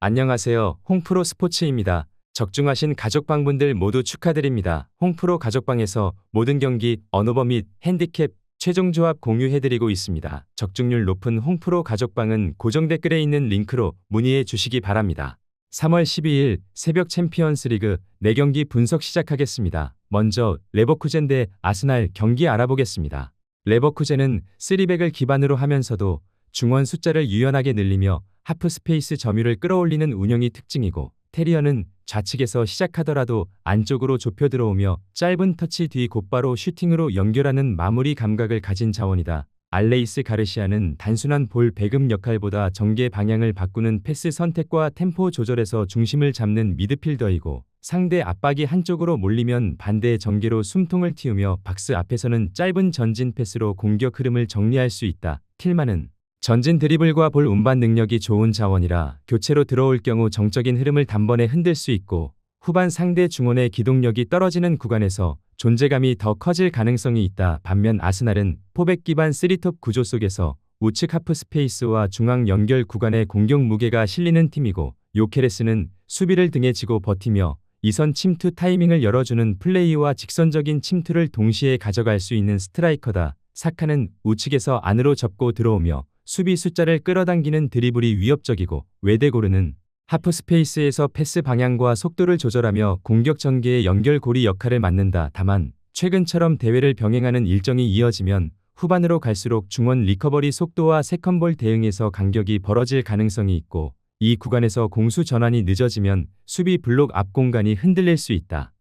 안녕하세요. 홍프로 스포츠입니다. 적중하신 가족방분들 모두 축하드립니다. 홍프로 가족방에서 모든 경기, 언오버 및 핸디캡, 최종 조합 공유해드리고 있습니다. 적중률 높은 홍프로 가족방은 고정 댓글에 있는 링크로 문의해 주시기 바랍니다. 3월 12일 새벽 챔피언스 리그 4경기 분석 시작하겠습니다. 먼저 레버쿠젠 대 아스날 경기 알아보겠습니다. 레버쿠젠은 3백을 기반으로 하면서도 중원 숫자를 유연하게 늘리며 하프 스페이스 점유를 끌어올리는 운영이 특징이고, 테리어는 좌측에서 시작하더라도 안쪽으로 좁혀 들어오며 짧은 터치 뒤 곧바로 슈팅으로 연결하는 마무리 감각을 가진 자원이다. 알레이스 가르시아는 단순한 볼 배급 역할보다 전개 방향을 바꾸는 패스 선택과 템포 조절에서 중심을 잡는 미드필더이고, 상대 압박이 한쪽으로 몰리면 반대 전개로 숨통을 틔우며 박스 앞에서는 짧은 전진 패스로 공격 흐름을 정리할 수 있다. 틸만은 전진 드리블과 볼 운반 능력이 좋은 자원이라 교체로 들어올 경우 정적인 흐름을 단번에 흔들 수 있고, 후반 상대 중원의 기동력이 떨어지는 구간에서 존재감이 더 커질 가능성이 있다. 반면 아스날은 포백 기반 3톱 구조 속에서 우측 하프 스페이스와 중앙 연결 구간의 공격 무게가 실리는 팀이고, 요케레스는 수비를 등에 지고 버티며 이선 침투 타이밍을 열어주는 플레이와 직선적인 침투를 동시에 가져갈 수 있는 스트라이커다. 사카는 우측에서 안으로 접고 들어오며 수비 숫자를 끌어당기는 드리블이 위협적이고, 웨데고르는 하프 스페이스에서 패스 방향과 속도를 조절하며 공격 전개의 연결고리 역할을 맡는다. 다만 최근처럼 대회를 병행하는 일정이 이어지면 후반으로 갈수록 중원 리커버리 속도와 세컨볼 대응에서 간격이 벌어질 가능성이 있고, 이 구간에서 공수 전환이 늦어지면 수비 블록 앞 공간이 흔들릴 수 있다.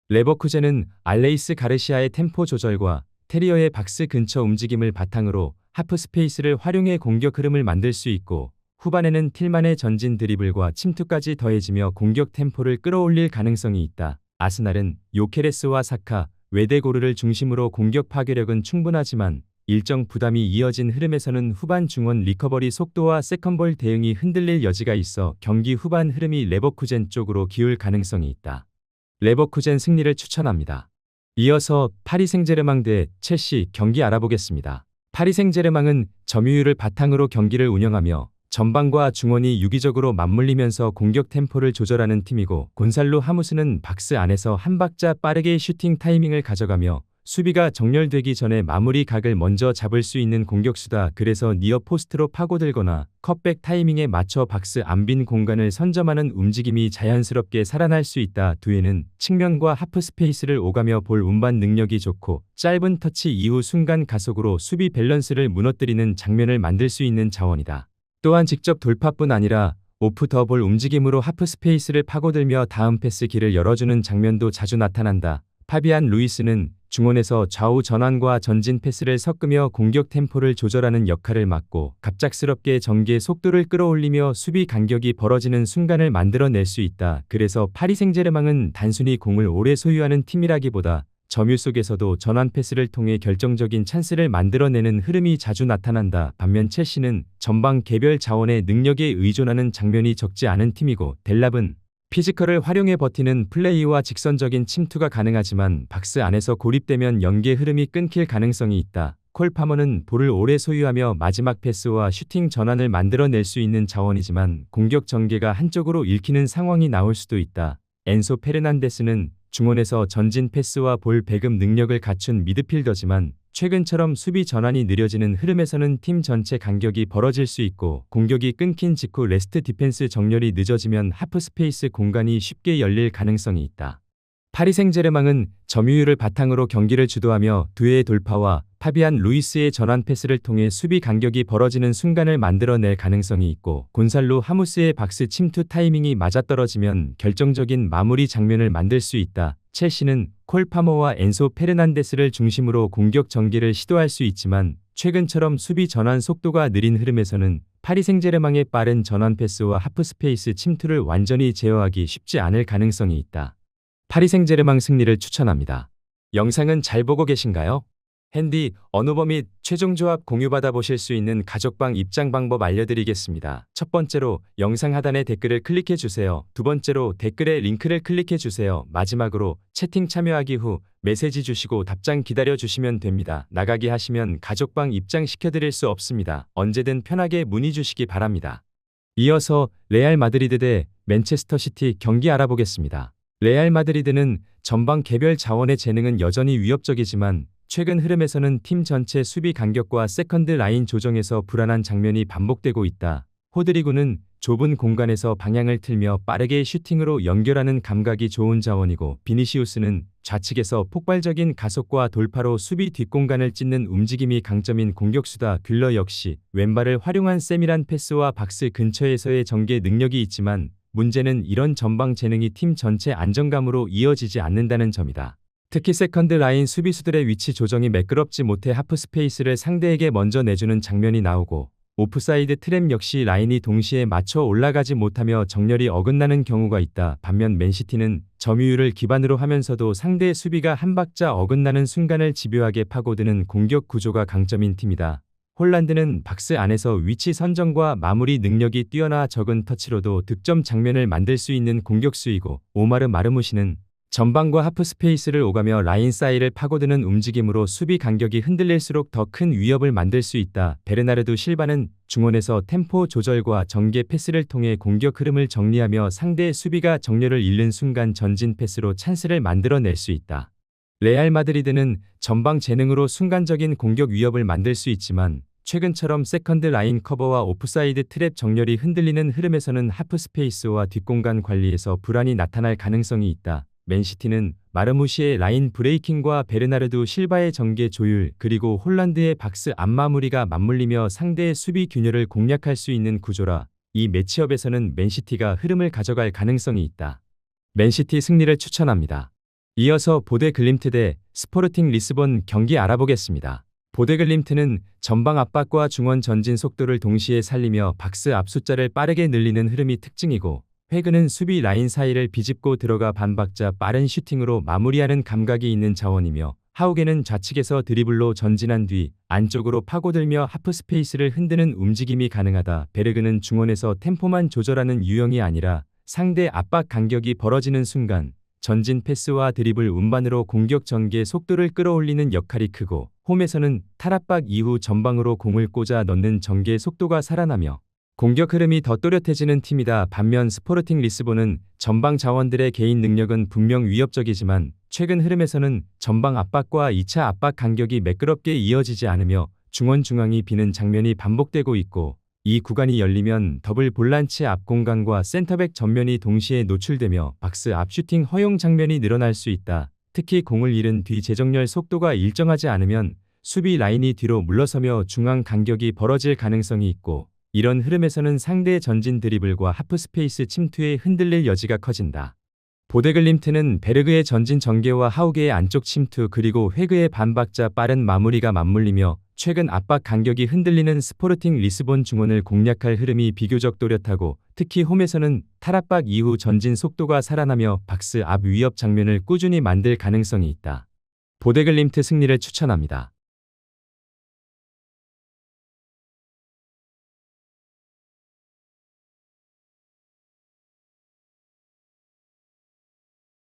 레버쿠젠은 알레이스 가르시아의 템포 조절과 테리어의 박스 근처 움직임을 바탕으로 하프 스페이스를 활용해 공격 흐름을 만들 수 있고, 후반에는 틸만의 전진 드리블과 침투까지 더해지며 공격 템포를 끌어올릴 가능성이 있다. 아스날은 요케레스와 사카, 웨데고르를 중심으로 공격 파괴력은 충분하지만 일정 부담이 이어진 흐름에서는 후반 중원 리커버리 속도와 세컨볼 대응이 흔들릴 여지가 있어 경기 후반 흐름이 레버쿠젠 쪽으로 기울 가능성이 있다. 레버쿠젠 승리를 추천합니다. 이어서 파리 생제르맹 대 첼시 경기 알아보겠습니다. 파리 생제르맹은 점유율을 바탕으로 경기를 운영하며 전방과 중원이 유기적으로 맞물리면서 공격 템포를 조절하는 팀이고, 곤살로 하무스는 박스 안에서 한 박자 빠르게 슈팅 타이밍을 가져가며 수비가 정렬되기 전에 마무리 각을 먼저 잡을 수 있는 공격수다. 그래서 니어 포스트로 파고들거나 컷백 타이밍에 맞춰 박스 안 빈 공간을 선점하는 움직임이 자연스럽게 살아날 수 있다. 두에는 측면과 하프 스페이스를 오가며 볼 운반 능력이 좋고, 짧은 터치 이후 순간 가속으로 수비 밸런스를 무너뜨리는 장면을 만들 수 있는 자원이다. 또한 직접 돌파뿐 아니라 오프 더 볼 움직임으로 하프 스페이스를 파고들며 다음 패스 길을 열어주는 장면도 자주 나타난다. 파비안 루이스는 중원에서 좌우 전환과 전진 패스를 섞으며 공격 템포를 조절하는 역할을 맡고, 갑작스럽게 전개 속도를 끌어올리며 수비 간격이 벌어지는 순간을 만들어낼 수 있다. 그래서 파리 생제르맹은 단순히 공을 오래 소유하는 팀이라기보다 점유 속에서도 전환 패스를 통해 결정적인 찬스를 만들어내는 흐름이 자주 나타난다. 반면 첼시는 전방 개별 자원의 능력에 의존하는 장면이 적지 않은 팀이고, 델랍은 피지컬을 활용해 버티는 플레이와 직선적인 침투가 가능하지만 박스 안에서 고립되면 연계 흐름이 끊길 가능성이 있다. 콜 파머는 볼을 오래 소유하며 마지막 패스와 슈팅 전환을 만들어낼 수 있는 자원이지만 공격 전개가 한쪽으로 읽히는 상황이 나올 수도 있다. 엔소 페르난데스는 중원에서 전진 패스와 볼 배급 능력을 갖춘 미드필더지만 최근처럼 수비 전환이 느려지는 흐름에서는 팀 전체 간격이 벌어질 수 있고, 공격이 끊긴 직후 레스트 디펜스 정렬이 늦어지면 하프 스페이스 공간이 쉽게 열릴 가능성이 있다. 파리 생제르맹은 점유율을 바탕으로 경기를 주도하며 두에의 돌파와 파비안 루이스의 전환 패스를 통해 수비 간격이 벌어지는 순간을 만들어낼 가능성이 있고, 곤살로 하무스의 박스 침투 타이밍이 맞아떨어지면 결정적인 마무리 장면을 만들 수 있다. 첼시는 콜 파머와 엔소 페르난데스를 중심으로 공격 전개를 시도할 수 있지만 최근처럼 수비 전환 속도가 느린 흐름에서는 파리 생제르맹의 빠른 전환 패스와 하프 스페이스 침투를 완전히 제어하기 쉽지 않을 가능성이 있다. 파리 생제르맹 승리를 추천합니다. 영상은 잘 보고 계신가요? 핸디, 언오버 및 최종 조합 공유받아 보실 수 있는 가족방 입장 방법 알려드리겠습니다. 첫 번째로 영상 하단에 댓글을 클릭해 주세요. 두 번째로 댓글에 링크를 클릭해 주세요. 마지막으로 채팅 참여하기 후 메시지 주시고 답장 기다려 주시면 됩니다. 나가기 하시면 가족방 입장 시켜드릴 수 없습니다. 언제든 편하게 문의 주시기 바랍니다. 이어서 레알 마드리드 대 맨체스터 시티 경기 알아보겠습니다. 레알 마드리드는 전방 개별 자원의 재능은 여전히 위협적이지만 최근 흐름에서는 팀 전체 수비 간격과 세컨드 라인 조정에서 불안한 장면이 반복되고 있다. 호드리구는 좁은 공간에서 방향을 틀며 빠르게 슈팅으로 연결하는 감각이 좋은 자원이고, 비니시우스는 좌측에서 폭발적인 가속과 돌파로 수비 뒷공간을 찢는 움직임이 강점인 공격수다. 귤러 역시 왼발을 활용한 세밀한 패스와 박스 근처에서의 전개 능력이 있지만 문제는 이런 전방 재능이 팀 전체 안정감으로 이어지지 않는다는 점이다. 특히 세컨드 라인 수비수들의 위치 조정이 매끄럽지 못해 하프 스페이스를 상대에게 먼저 내주는 장면이 나오고, 오프사이드 트랩 역시 라인이 동시에 맞춰 올라가지 못하며 정렬이 어긋나는 경우가 있다. 반면 맨시티는 점유율을 기반으로 하면서도 상대의 수비가 한 박자 어긋나는 순간을 집요하게 파고드는 공격 구조가 강점인 팀이다. 홀란드는 박스 안에서 위치 선정과 마무리 능력이 뛰어나 적은 터치로도 득점 장면을 만들 수 있는 공격수이고, 오마르 마르무시는 전방과 하프 스페이스를 오가며 라인 사이를 파고드는 움직임으로 수비 간격이 흔들릴수록 더 큰 위협을 만들 수 있다. 베르나르두 실바는 중원에서 템포 조절과 전개 패스를 통해 공격 흐름을 정리하며 상대의 수비가 정렬을 잃는 순간 전진 패스로 찬스를 만들어낼 수 있다. 레알 마드리드는 전방 재능으로 순간적인 공격 위협을 만들 수 있지만 최근처럼 세컨드 라인 커버와 오프사이드 트랩 정렬이 흔들리는 흐름에서는 하프 스페이스와 뒷공간 관리에서 불안이 나타날 가능성이 있다. 맨시티는 마르무시의 라인 브레이킹과 베르나르두 실바의 전개 조율, 그리고 홀란드의 박스 앞 마무리가 맞물리며 상대의 수비 균열을 공략할 수 있는 구조라 이 매치업에서는 맨시티가 흐름을 가져갈 가능성이 있다. 맨시티 승리를 추천합니다. 이어서 보데글림트 대 스포르팅 리스본 경기 알아보겠습니다. 보데글림트는 전방 압박과 중원 전진 속도를 동시에 살리며 박스 앞 숫자를 빠르게 늘리는 흐름이 특징이고, 회그는 수비 라인 사이를 비집고 들어가 반박자 빠른 슈팅으로 마무리하는 감각이 있는 자원이며, 하우게는 좌측에서 드리블로 전진한 뒤 안쪽으로 파고들며 하프 스페이스를 흔드는 움직임이 가능하다. 베르그는 중원에서 템포만 조절하는 유형이 아니라 상대 압박 간격이 벌어지는 순간 전진 패스와 드리블 운반으로 공격 전개 속도를 끌어올리는 역할이 크고, 홈에서는 탈압박 이후 전방으로 공을 꽂아 넣는 전개 속도가 살아나며 공격 흐름이 더 또렷해지는 팀이다. 반면 스포르팅 리스본은 전방 자원들의 개인 능력은 분명 위협적이지만 최근 흐름에서는 전방 압박과 2차 압박 간격이 매끄럽게 이어지지 않으며 중원 중앙이 비는 장면이 반복되고 있고, 이 구간이 열리면 더블 볼란치 앞 공간과 센터백 전면이 동시에 노출되며 박스 앞 슈팅 허용 장면이 늘어날 수 있다. 특히 공을 잃은 뒤 재정렬 속도가 일정하지 않으면 수비 라인이 뒤로 물러서며 중앙 간격이 벌어질 가능성이 있고, 이런 흐름에서는 상대의 전진 드리블과 하프 스페이스 침투에 흔들릴 여지가 커진다. 보데글림트는 베르그의 전진 전개와 하우게의 안쪽 침투, 그리고 회그의 반박자 빠른 마무리가 맞물리며 최근 압박 간격이 흔들리는 스포르팅 리스본 중원을 공략할 흐름이 비교적 또렷하고, 특히 홈에서는 탈압박 이후 전진 속도가 살아나며 박스 앞 위협 장면을 꾸준히 만들 가능성이 있다. 보데글림트 승리를 추천합니다.